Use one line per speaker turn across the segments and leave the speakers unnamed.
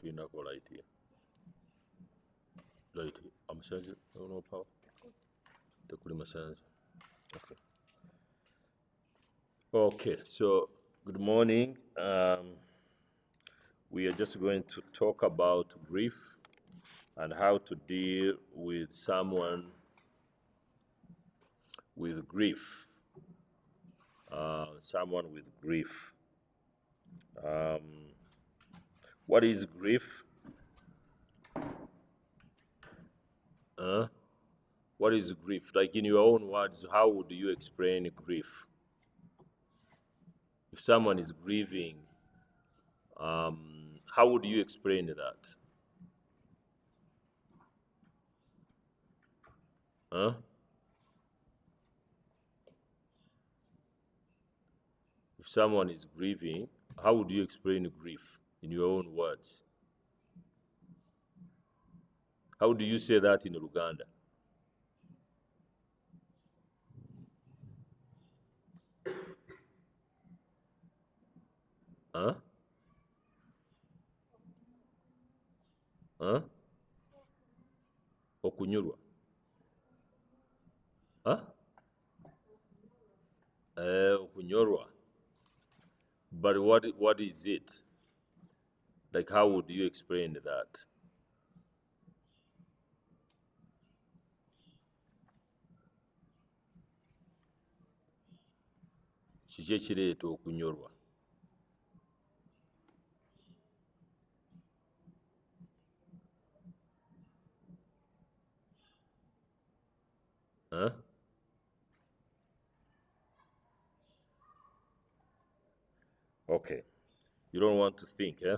tulinako light here. Light amasanzi no power. Tekuli masanzi. Okay. Okay, so good morning. We are just going to talk about grief and how to deal with someone with grief. Someone with grief. What is grief? What is grief? Like in your own words, how would you explain grief? If someone is grieving, how would you explain that? If someone is grieving, how would you explain grief in your own words? How do you say that in Uganda? Huh? Huh? Okunyurwa. Huh? Okunyorwa. But what is it? Like, how would you explain that? Kiki ekireeta okunyorwa? Huh? Okay. You don't want to think, eh?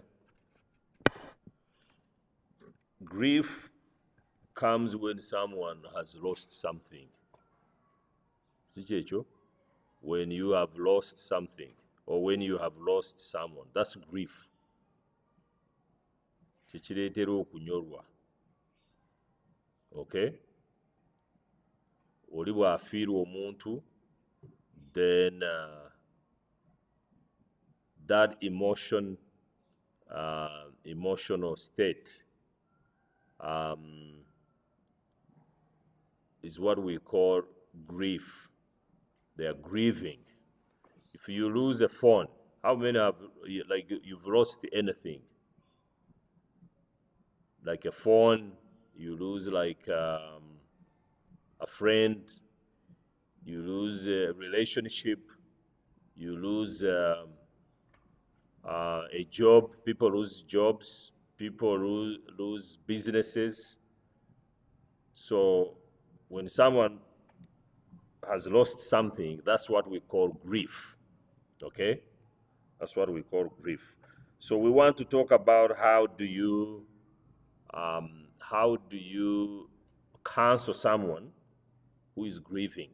Grief comes when someone has lost something. Sichecho? When you have lost something or when you have lost someone, that's grief. Kikireetera okunyorwa. Okay? Oli bw'afiirwa omuntu, then that emotional state is what we call grief. They are grieving. If you lose a phone, how many have, like, you've lost anything? Like a phone, you lose like a friend, you lose a relationship, you lose a job, people lose jobs, people lose businesses. So when someone has lost something, that's what we call grief. Okay? That's what we call grief. So we want to talk about how do you counsel someone who is grieving.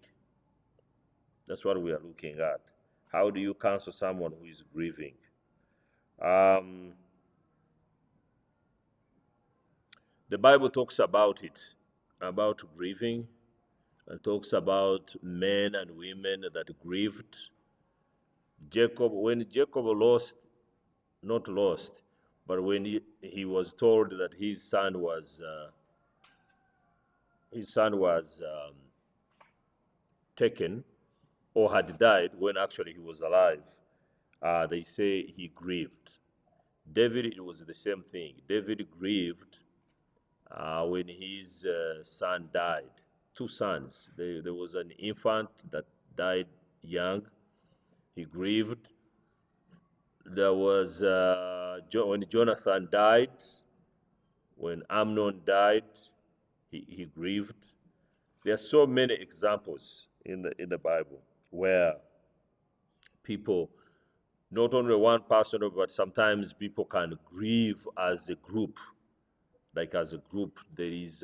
That's what we are looking at. How do you counsel someone who is grieving? The Bible talks about it, about grieving, and talks about men and women that grieved. Jacob, when Jacob not lost, but when he was told that his son was taken or had died when actually he was alive, they say he grieved. David, it was the same thing. David grieved when his son died. Two sons. There was an infant that died young. He grieved. There was when Jonathan died, when Amnon died, he grieved. There are so many examples in the Bible where people, not only one person, but sometimes people can grieve as a group. Like as a group, there is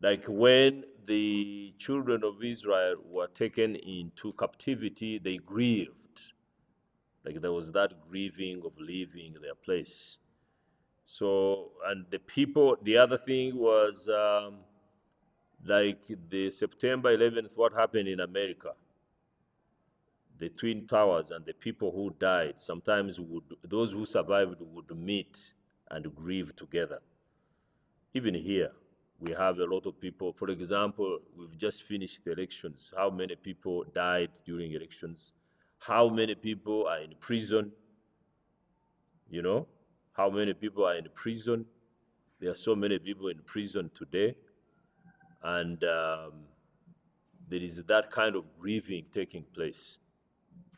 like when the children of Israel were taken into captivity, they grieved. Like there was that grieving of leaving their place. So, and the people, the other thing was like the September 11th, what happened in America, the Twin Towers and the people who died, sometimes those who survived would meet and grieve together. Even here, we have a lot of people. For example, we've just finished the elections. How many people died during elections? How many people are in prison? You know, how many people are in prison? There are so many people in prison today, and there is that kind of grieving taking place.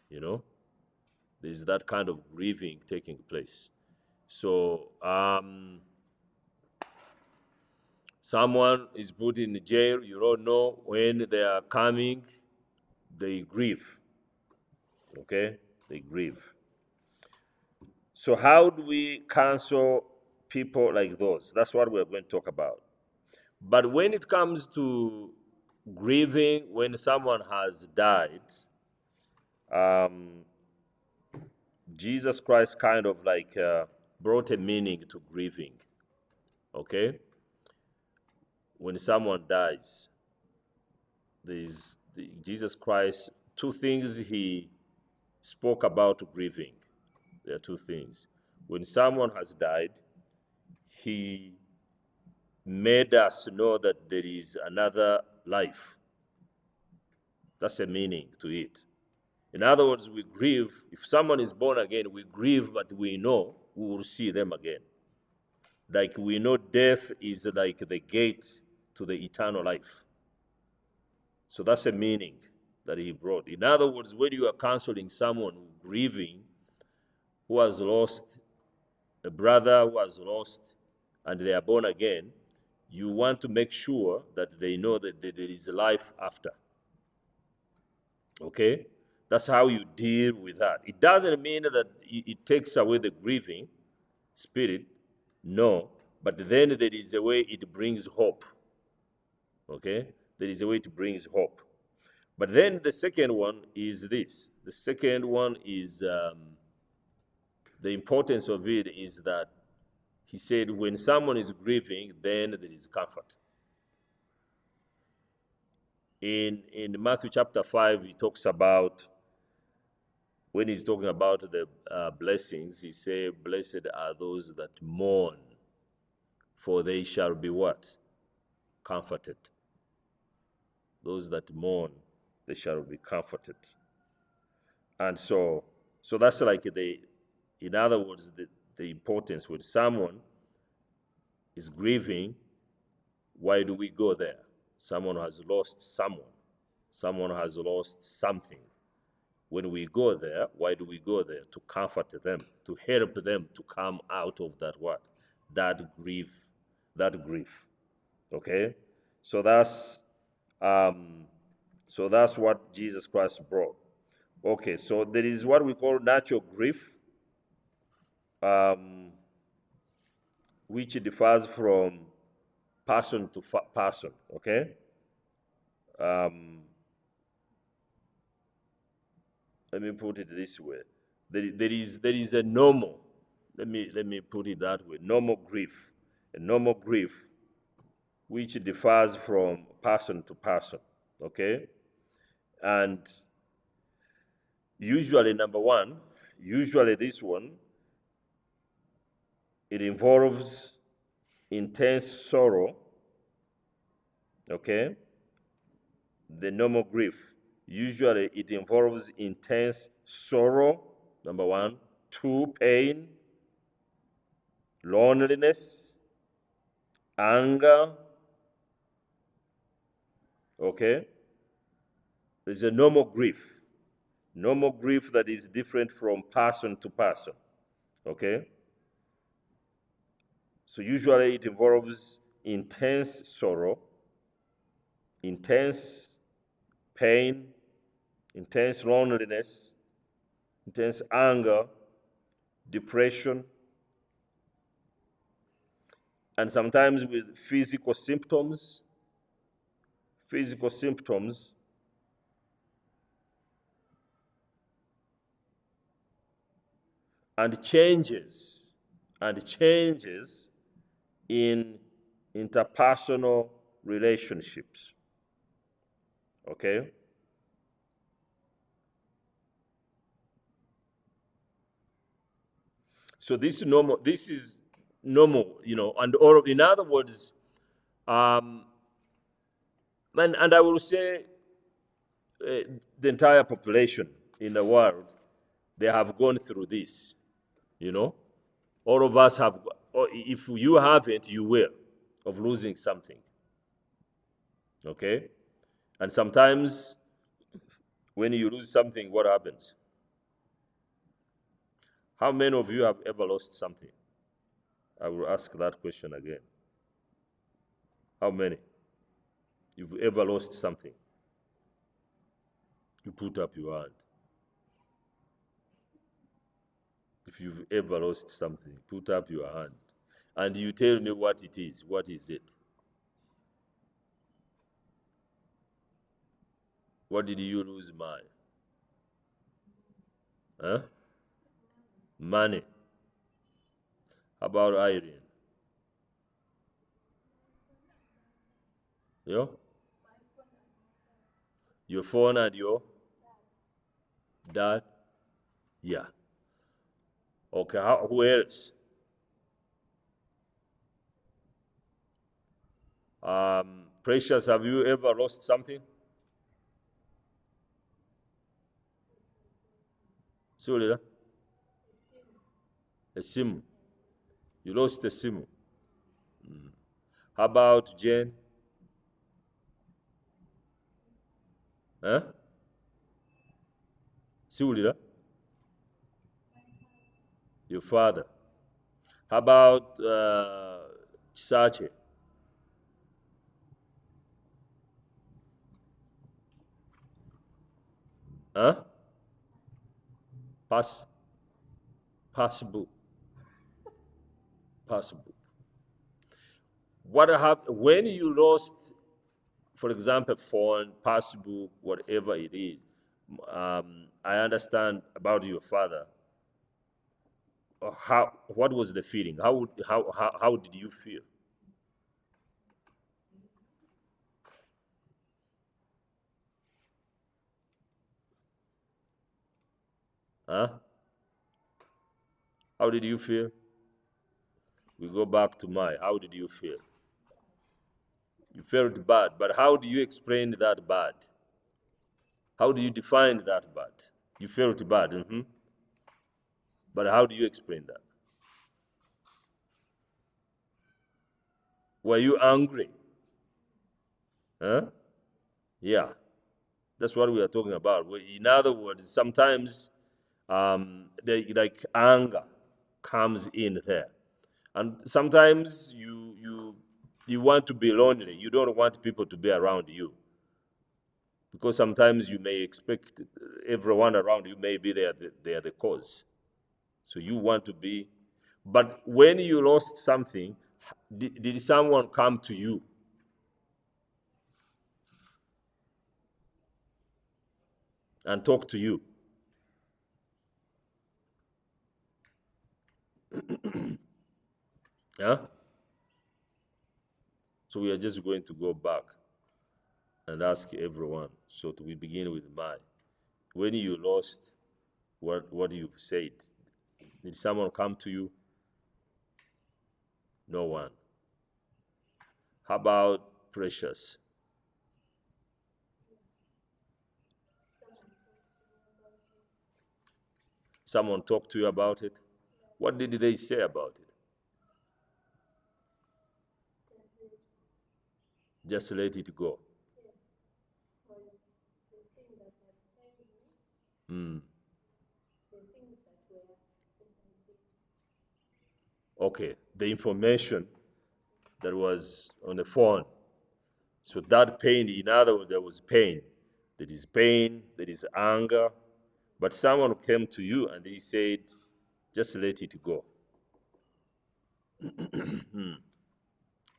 You know, there is that kind of grieving taking place. So, someone is put in jail, you don't know when they are coming, they grieve. Okay? They grieve. So, how do we counsel people like those? That's what we're going to talk about. But when it comes to grieving, when someone has died, um, Jesus Christ kind of like brought a meaning to grieving. Okay? When someone dies, Jesus Christ, two things he spoke about grieving. There are two things. When someone has died, he made us know that there is another life. That's a meaning to it. In other words, we grieve. If someone is born again, we grieve, but we know we will see them again. Like we know death is like the gate to the eternal life. So that's a meaning that he brought. In other words, when you are counseling someone grieving who has lost a brother who has lost and they are born again, you want to make sure that they know that there is a life after. Okay? That's how you deal with that. It doesn't mean that it takes away the grieving spirit, no, but then there is a way it brings hope. Okay? There is a way it brings hope. But then the second one is this. The second one is the importance of it is that he said when someone is grieving, then there is comfort. In Matthew chapter 5, he talks about, when he's talking about the blessings, he said, blessed are those that mourn, for they shall be what? Comforted. Those that mourn, they shall be comforted. And so that's like in other words, the importance when someone is grieving, why do we go there? Someone has lost someone. Someone has lost something. When we go there, why do we go there? To comfort them, to help them to come out of that what? That grief, that grief. Okay? So that's what Jesus Christ brought. Okay, so there is what we call natural grief, um, which differs from person to person. Okay, let me put it this way: there is a normal. Let me put it that way: normal grief, a normal grief, which differs from person to person. Okay, and usually number one, usually this one, it involves intense sorrow. Okay, the normal grief. Usually it involves intense sorrow, number one. Two, pain, loneliness, anger. Okay? There's a normal grief. Normal grief that is different from person to person. Okay? So usually it involves intense sorrow, intense pain, intense loneliness, intense anger, depression, and sometimes with physical symptoms, and changes, in interpersonal relationships. Okay? So this is normal, and or in other words, um, and I will say uh, the entire population in the world, they have gone through this, you know. All of us have, or if you haven't, you will, of losing something, okay? And sometimes when you lose something, what happens? How many of you have ever lost something? I will ask that question again. How many? You've ever lost something? You put up your hand. If you've ever lost something, put up your hand. And you tell me what it is. What is it? What did you lose, mine? Huh? Money. How about Irene? Yeah? Your phone and your dad? Yeah. Okay, who else? Precious, have you ever lost something? Sulila? A sim. You lost a sim. How about Jane? Huh? Sulila? Your father. How about Chisache? Huh? Pass, possible, possible. What happened when you lost, for example, phone, passbook, whatever it is? I understand about your father. How? What was the feeling? How did you feel? Huh? How did you feel? We go back to my. How did you feel? You felt bad, but how do you explain that bad? How do you define that bad? You felt bad, but how do you explain that? Were you angry? Huh? Yeah, that's what we are talking about. In other words, sometimes like anger comes in there, and sometimes you want to be lonely. You don't want people to be around you because sometimes you may expect everyone around you may be there. They are the cause, so you want to be. But when you lost something, did someone come to you and talk to you? Yeah. So we are just going to go back and ask everyone. So we begin with mine. When you lost what you said, did someone come to you? No one. How about Precious? Someone talked to you about it? What did they say about it? Just let it go. Mm. Okay. The information that was on the phone. So that pain, in other words, there was pain. There is pain, there is anger. But someone came to you and he said, just let it go.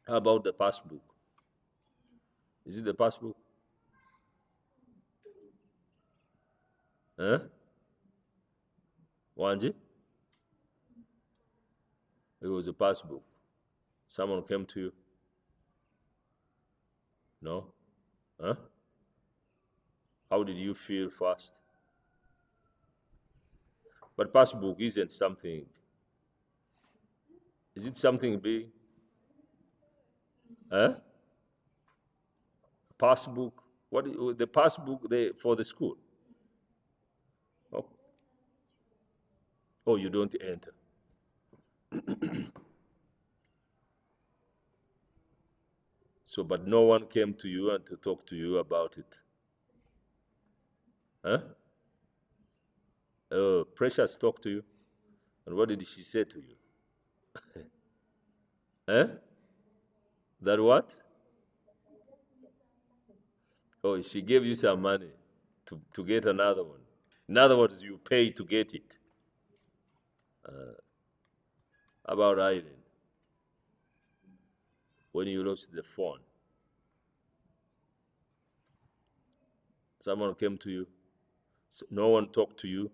How about the passbook? Is it the passbook? Huh? Wanji? It was a passbook. Someone came to you? No? Huh? How did you feel first? But passbook isn't something. Is it something big? Huh? Passbook? The passbook for the school? Oh, oh, you don't enter. So, but no one came to you and to talk to you about it. Huh? Precious talked to you. And what did she say to you? Huh? That what? Oh, she gave you some money to get another one. In other words, you pay to get it. About Irene, when you lost the phone, someone came to you, no one talked to you.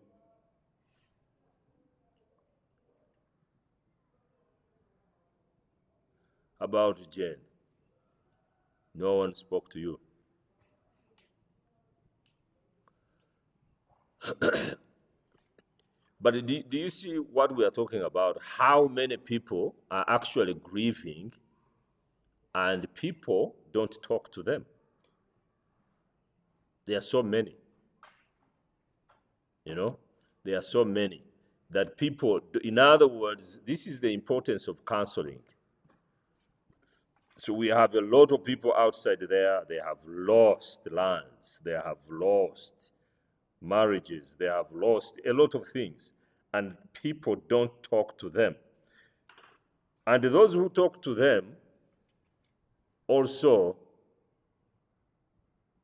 About Jane, no one spoke to you. But do you see what we are talking about? How many people are actually grieving and people don't talk to them? There are so many, you know, there are so many that people, in other words, this is the importance of counseling. So we have a lot of people outside there, they have lost lands, they have lost marriages, they have lost a lot of things, and people don't talk to them. And those who talk to them also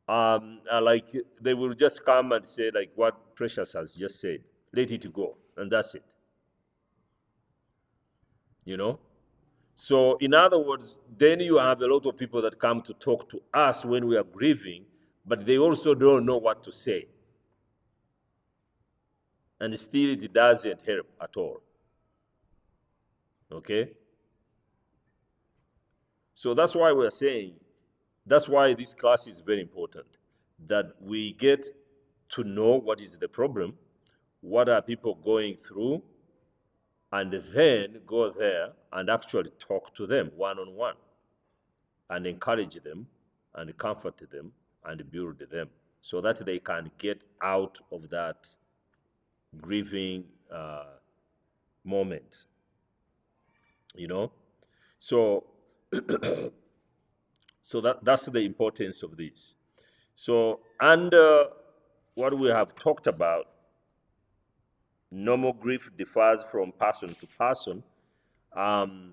are like, they will just come and say, like what Precious has just said, let it go, and that's it. You know? So, in other words, then you have a lot of people that come to talk to us when we are grieving, but they also don't know what to say. And still, it doesn't help at all. Okay? So, that's why we're saying, that's why this class is very important, that we get to know what is the problem, what are people going through, and then go there and actually talk to them one on one and encourage them and comfort them and build them so that they can get out of that grieving moment, you know. So so that's the importance of this. So, and what we have talked about, normal grief differs from person to person. um,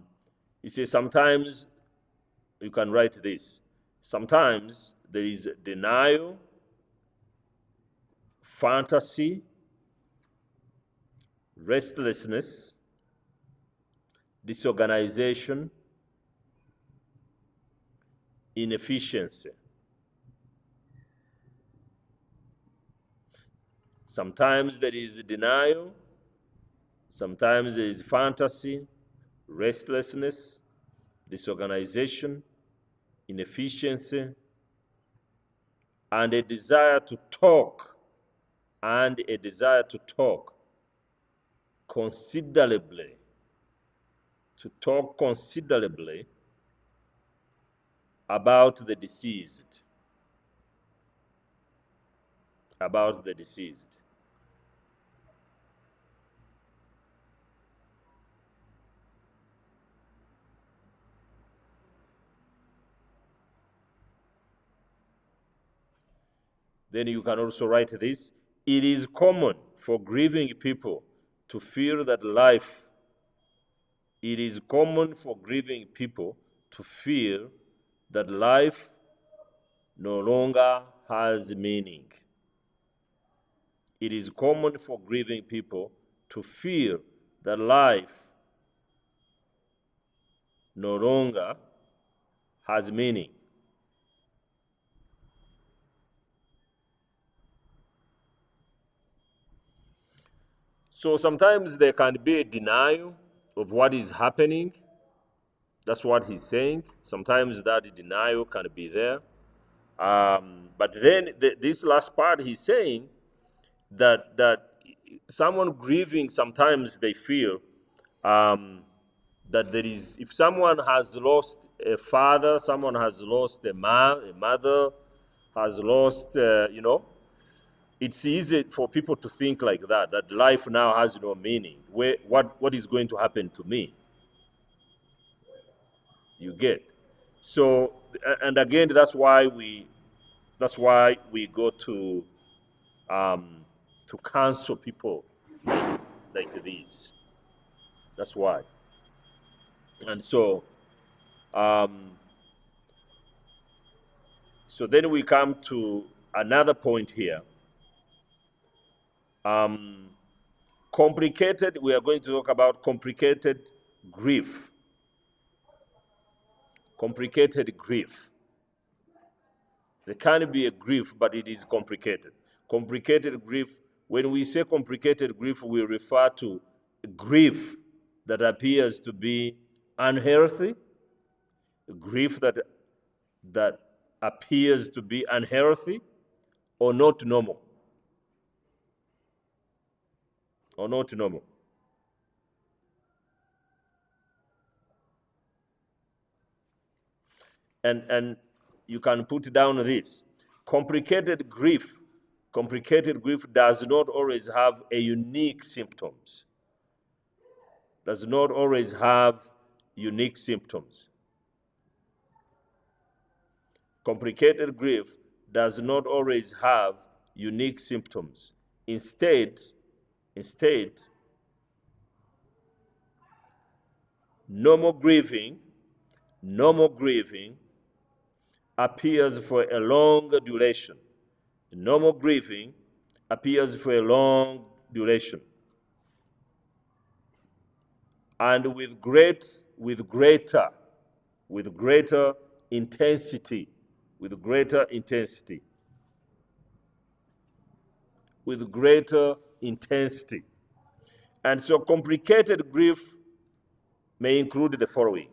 you see, sometimes you can write this, sometimes there is denial, fantasy, restlessness, disorganization, inefficiency. Sometimes there is denial, sometimes there is fantasy, restlessness, disorganization, inefficiency, and a desire to talk, and a desire to talk considerably, to talk considerably about the deceased, about the deceased. Then you can also write this. It is common for grieving people to feel that life, it is common for grieving people to feel that life no longer has meaning. It is common for grieving people to feel that life no longer has meaning. So sometimes there can be a denial of what is happening. That's what he's saying. Sometimes that denial can be there. But then this last part, he's saying that someone grieving, sometimes they feel um, That there is, if someone has lost a father, someone has lost a mother, has lost, it's easy for people to think like that, that life now has no meaning. What is going to happen to me? You get. So, and again, that's why we go to counsel people like this. That's why. And so, um, so then we come to another point here. Um, complicated. We are going to talk about complicated grief. Complicated grief. There can be a grief, but it is complicated. Complicated grief, when we say complicated grief, we refer to grief that appears to be unhealthy, grief that appears to be unhealthy or not normal. Or not normal. And you can put down this. Complicated grief does not always have a unique symptoms. Does not always have unique symptoms. Complicated grief does not always have unique symptoms. Instead, normal grieving appears for a long duration. Normal grieving appears for a long duration. And with greater intensity. With greater intensity. And so complicated grief may include the following.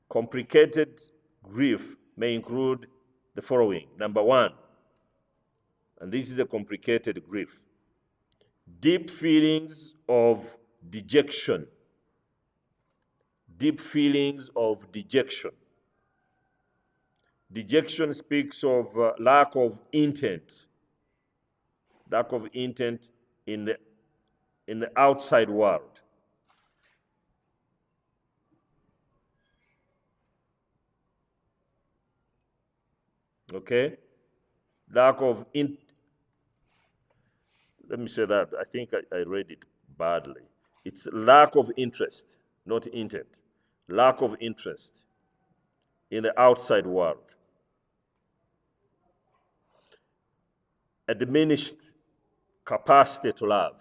Complicated grief may include the following. Number one, and this is a complicated grief, deep feelings of dejection. Deep feelings of dejection. Dejection speaks of lack of intent in the outside world. Okay? Let me say that. I think I read it badly. It's lack of interest, not intent. Lack of interest in the outside world. A diminished capacity to love.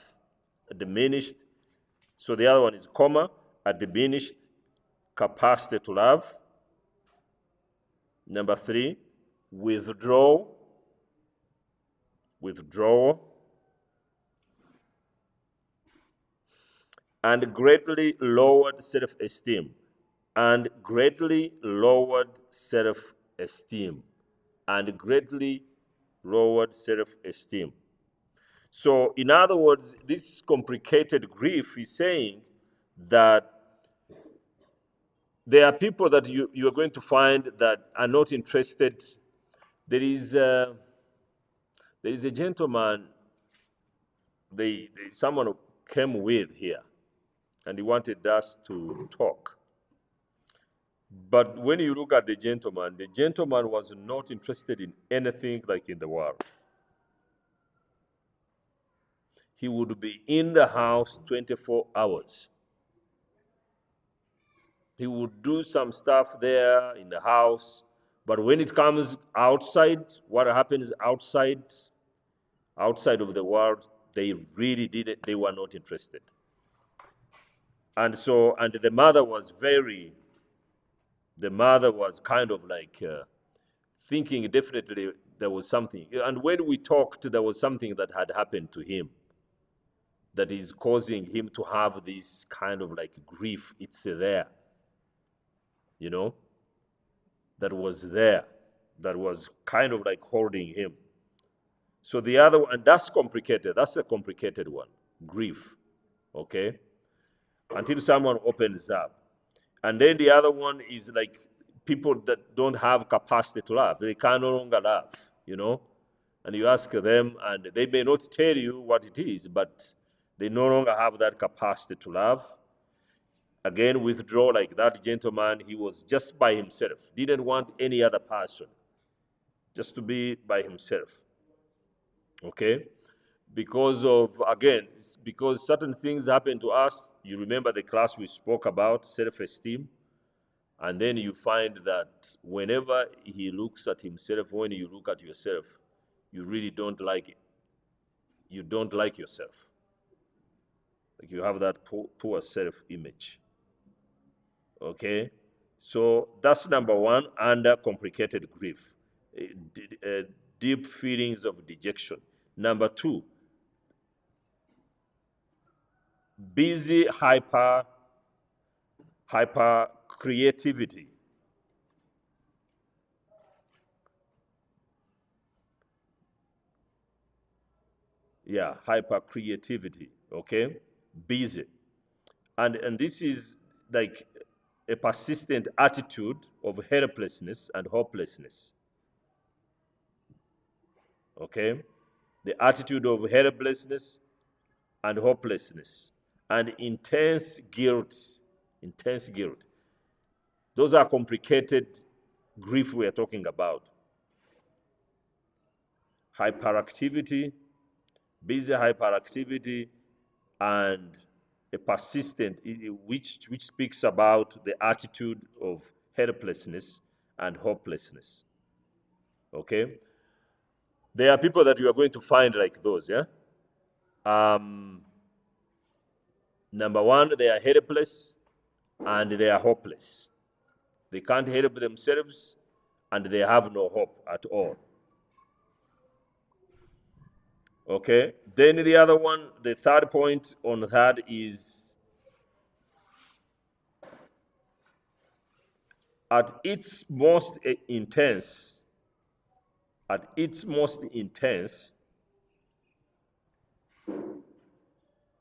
A diminished, so the other one is comma, a diminished capacity to love. Number three, withdrawal. And greatly lowered self-esteem. And greatly lowered self-esteem. And greatly lowered self-esteem. So, in other words, this complicated grief is saying that there are people that you are going to find that are not interested. There is a gentleman, someone came with here, and he wanted us to talk. But when you look at the gentleman was not interested in anything like in the world. He would be in the house 24 hours. He would do some stuff there in the house, but when it comes outside, what happens outside of the world, they really didn't, they were not interested. And so, and the mother was kind of like thinking definitely there was something. And when we talked, there was something that had happened to him that is causing him to have this kind of like grief. It's there, that was there, that was kind of like holding him. So the other one, and that's complicated. That's a complicated one, grief. Okay? until someone opens up. And then the other one is like people that don't have capacity to love. They can no longer love, And you ask them, and they may not tell you what it is, but they no longer have that capacity to love. Again, withdraw like that gentleman. He was just by himself, didn't want any other person, just to be by himself. Okay? Because certain things happen to us. You remember the class we spoke about self-esteem, and then you find that whenever he looks at himself, when you look at yourself, you really don't like it. You don't like yourself. Like you have that poor self-image. Okay, so that's number one, under complicated grief, deep feelings of dejection. Number two, busy hyper creativity. Yeah, hyper creativity. Okay, busy, and this is like a persistent attitude of helplessness and hopelessness. Okay, the attitude of helplessness and hopelessness and intense guilt. Intense guilt. Those are complicated grief we are talking about. Hyperactivity, busy hyperactivity, and a persistent, which speaks about the attitude of helplessness and hopelessness. Okay, there are people that you are going to find like those. Yeah. Number one, they are helpless and they are hopeless. They can't help themselves and they have no hope at all. Okay, then the other one, the third point on that is at its most intense, at its most intense,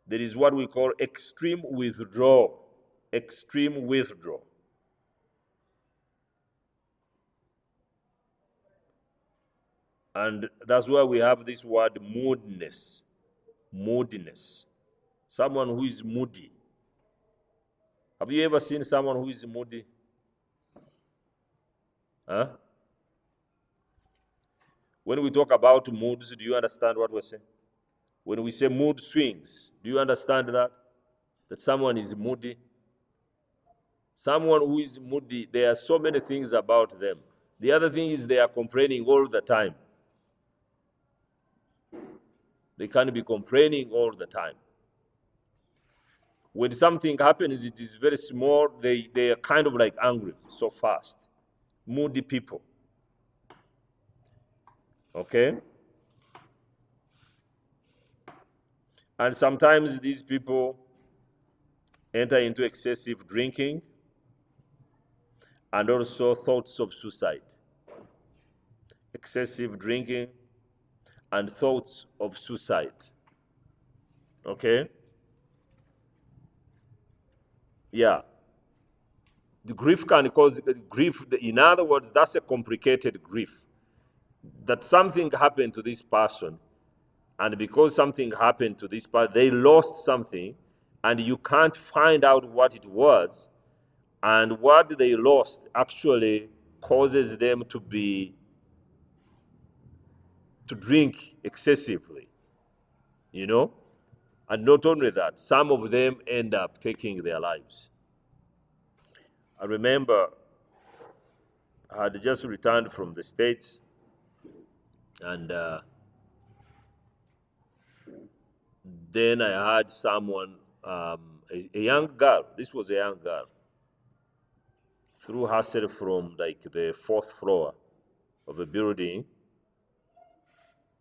there is what we call extreme withdrawal. Extreme withdrawal. And that's why we have this word moodiness. Moodiness. Someone who is moody. Have you ever seen someone who is moody? Huh? When we talk about moods, do you understand what we're saying? When we say mood swings, do you understand that? That someone is moody? Someone who is moody, there are so many things about them. The other thing is they are complaining all the time. They can be complaining all the time. When something happens, it is very small, they are kind of like angry so fast. Moody people. Okay? And sometimes these people enter into excessive drinking and also thoughts of suicide. Excessive drinking and thoughts of suicide. Okay? Yeah. The grief can cause grief. In other words, that's a complicated grief. That something happened to this person, and because something happened to this person, they lost something, and you can't find out what it was, and what they lost actually causes them to drink excessively, and not only that, some of them end up taking their lives. I remember I had just returned from the States, and then I had someone, a young girl, this was a young girl, threw herself from like the fourth floor of a building.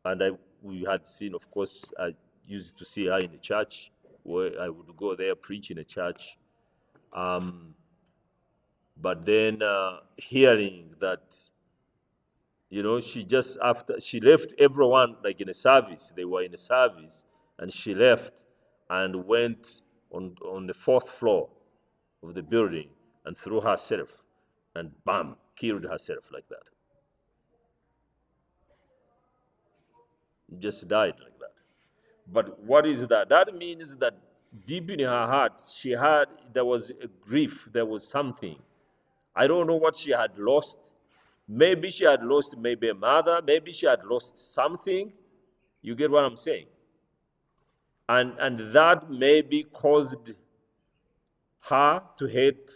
And we had seen, of course, I used to see her in the church, where I would go there, preach in a church. But then hearing that, she just, after she left everyone like in a service, they were in a service, and she left and went on the fourth floor of the building and threw herself and bam, killed herself like that. Just died like that. But what is that? That means that deep in her heart, there was a grief, there was something. I don't know what she had lost. Maybe she had lost maybe a mother, maybe she had lost something. You get what I'm saying? And that maybe caused her to hate,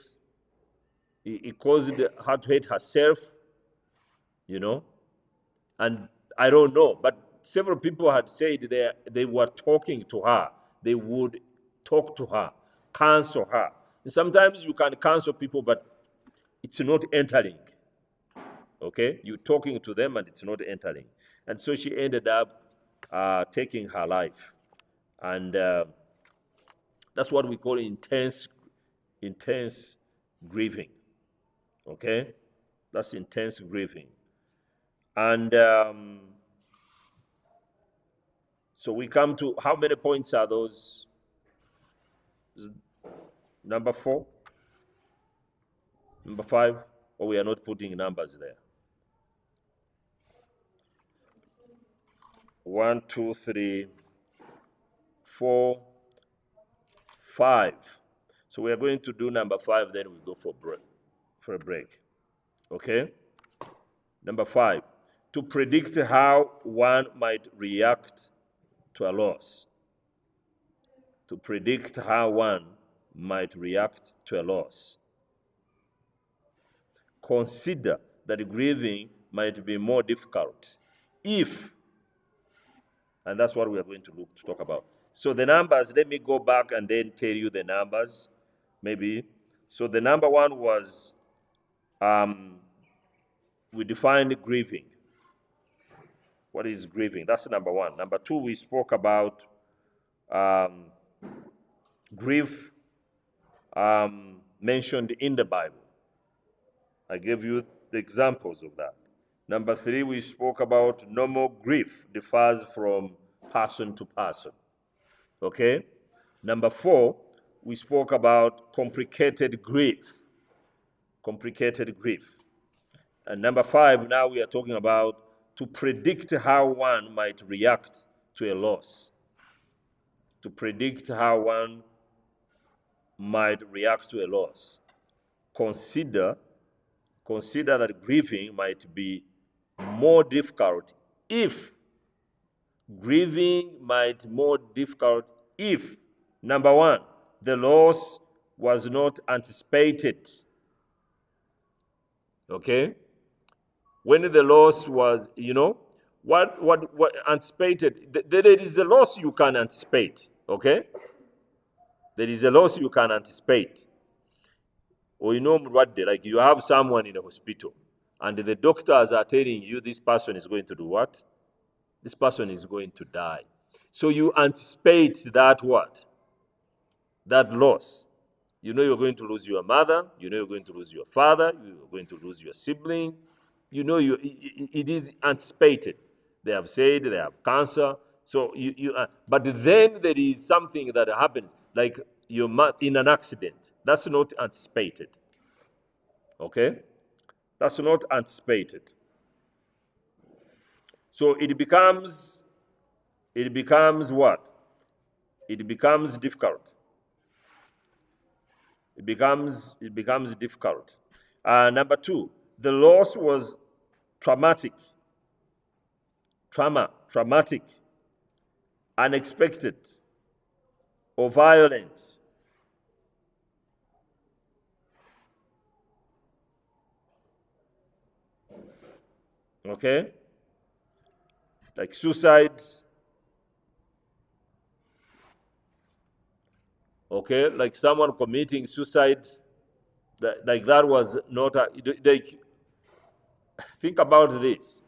it caused her to hate herself, you know? And I don't know, but several people had said they were talking to her. They would talk to her, counsel her. Sometimes you can counsel people, but it's not entering. Okay? You're talking to them and it's not entering. And so she ended up taking her life. And that's what we call intense grieving. Okay? That's intense grieving. And so we come to, how many points are those? Number 4? Number 5? Or we are not putting numbers there? 1, 2, 3, 4, 5. So we are going to do number 5, then we go for a break. Okay? Number 5, to predict how one might react to a loss. To predict how one might react to a loss. Consider that grieving might be more difficult if, and that's what we are going to talk about. So the numbers, let me go back and then tell you the numbers, maybe. So the number 1 was, we defined grieving. What is grieving? That's number 1. Number 2, we spoke about grief mentioned in the Bible. I gave you the examples of that. Number 3, we spoke about normal grief differs from person to person. Okay? Number 4, we spoke about complicated grief. Complicated grief. And number 5, now we are talking about to predict how one might react to a loss. To predict how one might react to a loss. Consider that grieving might be more difficult if number 1, the loss was not anticipated. Okay? When the loss was, what anticipated, there is a loss you can anticipate. Okay? There is a loss you can anticipate. Or like you have someone in a hospital and the doctors are telling you this person is going to do what? This person is going to die. So you anticipate that what? That loss. You know you're going to lose your mother, you know you're going to lose your father, you're going to lose your sibling. It is anticipated. They have said they have cancer. So but then there is something that happens, like you're in an accident. That's not anticipated. Okay? That's not anticipated. So it becomes what? It becomes difficult. It becomes difficult. Number 2, the loss was traumatic, unexpected, or violent. Okay? Like suicide. Okay? Like someone committing suicide. Like that was not like, think about this.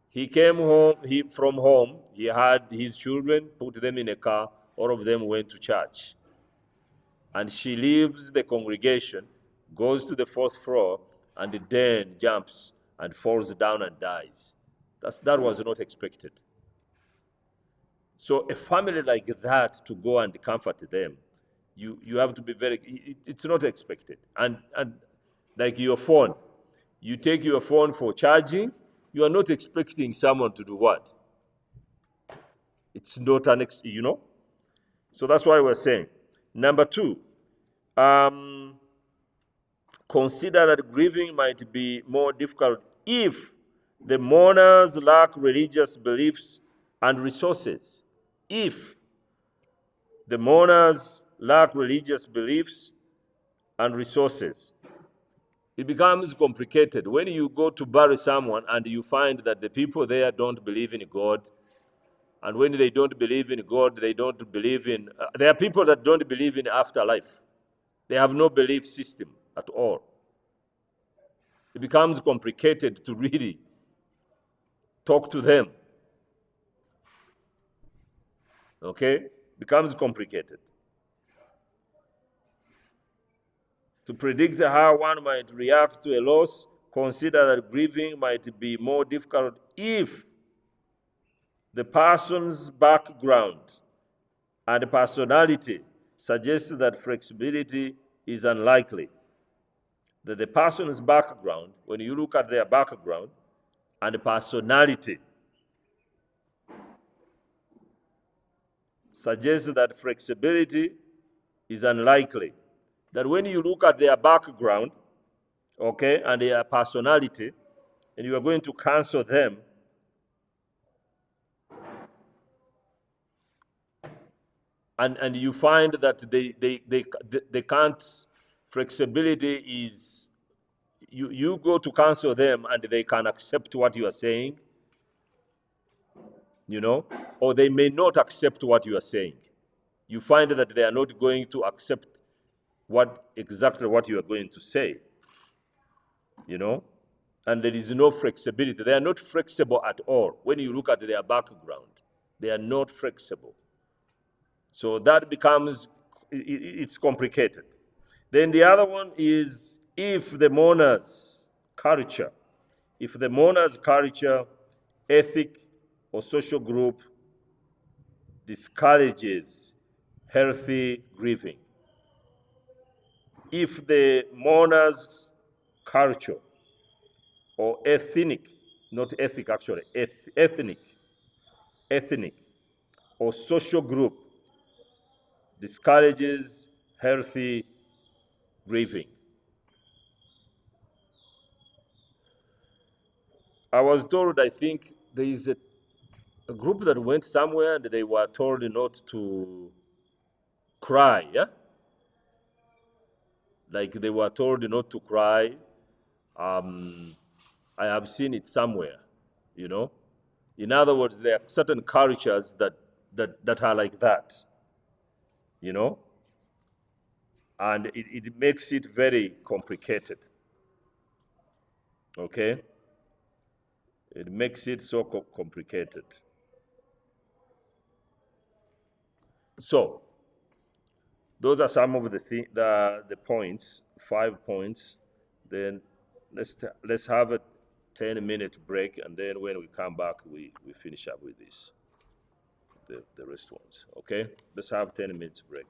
He came from home, he had his children, put them in a car, all of them went to church. And she leaves the congregation, goes to the 4th floor, and then jumps and falls down and dies. That was not expected. So a family like that, to go and comfort them, You have to be very, it's not expected. And like your phone, you take your phone for charging, you are not expecting someone to do what? It's not you know? So that's why we're saying. Number two, um, consider that grieving might be more difficult if the mourners lack religious beliefs and resources. If the mourners lack religious beliefs and resources, it becomes complicated. When you go to bury someone and you find that the people there don't believe in God, and when they don't believe in God, they don't believe in, there are people that don't believe in afterlife. They have no belief system at all. It becomes complicated to really talk to them. Okay? Becomes complicated. To predict how one might react to a loss, consider that grieving might be more difficult if the person's background and personality suggests that flexibility is unlikely. That the person's background, when you look at their background and personality, suggests that flexibility is unlikely. That when you look at their background, okay, and their personality, and you are going to counsel them, and you find that they can't, flexibility is, you go to counsel them and they can accept what you are saying, you know, or they may not accept what you are saying. You find that they are not going to accept exactly what you are going to say, you know, and there is no flexibility. They are not flexible at all. When you look at their background, they are not flexible. So that becomes, it's complicated. Then the other one is if the mourner's culture, ethic, or social group discourages healthy grieving. If the mourner's culture or ethnic, not ethic actually, ethnic or social group discourages healthy grieving. I was told, I think there is a group that went somewhere and they were told not to cry, yeah? Like they were told not to cry. I have seen it somewhere, you know? In other words, there are certain cultures that are like that, you know? And it makes it very complicated, okay? It makes it so complicated. So, those are some of the points, 5 points. Then let's have a 10-minute break, and then when we come back, we finish up with this, the rest ones. Okay? Let's have 10 minutes break.